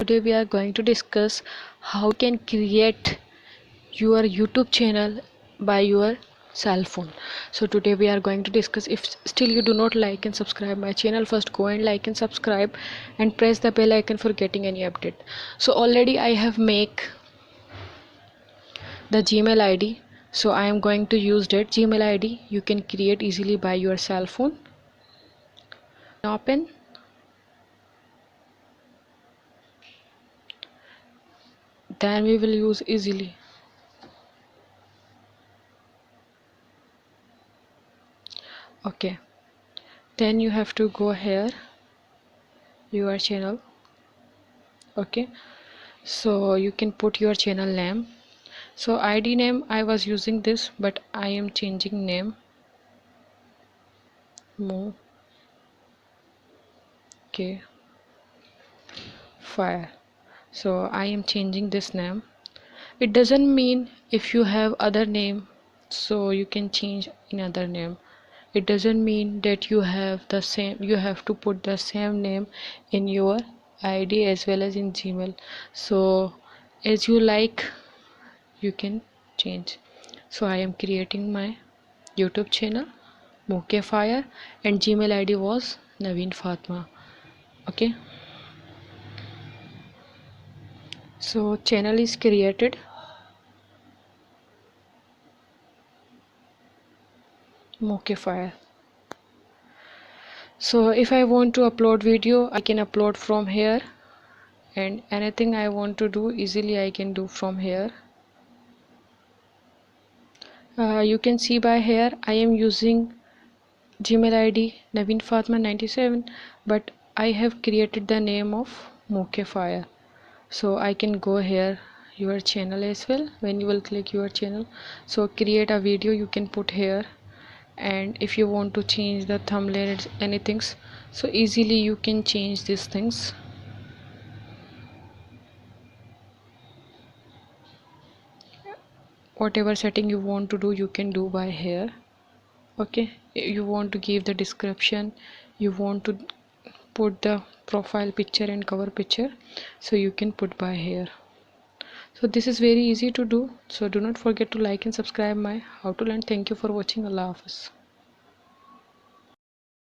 today we are going to discuss how you can create your YouTube channel by your cell phone. So today we are going to discuss. If still you do not like and subscribe my channel, first go and like and subscribe and press the bell icon for getting any update. So already I have make the Gmail ID, so I am going to use that Gmail ID. You can create easily by your cell phone. Open, then we will use easily. Okay, then you have to go here your channel. Okay, so you can put your channel name. So ID name I was using this, but I am changing name. Okay, fire. So I am changing this name. It doesn't mean if you have other name, so you can change another name. It doesn't mean that you have the same, you have to put the same name in your ID as well as in Gmail. So as you like, you can change. So I am creating my YouTube channel Moke Fire, and Gmail ID was Naveen Fatma. Okay, so channel is created. Moke Fire. So if I want to upload video, I can upload from here, and anything I want to do easily I can do from here. You can see by here I am using Gmail ID Naveen Fatma 97, but I have created the name of Moke Fire. So I can go here your channel as well. When you will click your channel, so create a video you can put here, and if you want to change the thumbnail anything, so easily you can change these things. Whatever setting you want to do, you can do by here. Okay, you want to give the description, you want to put the profile picture and cover picture, so you can put by here. So this is very easy to do. So do not forget to like and subscribe my how to learn. Thank you for watching. Allah Hafiz.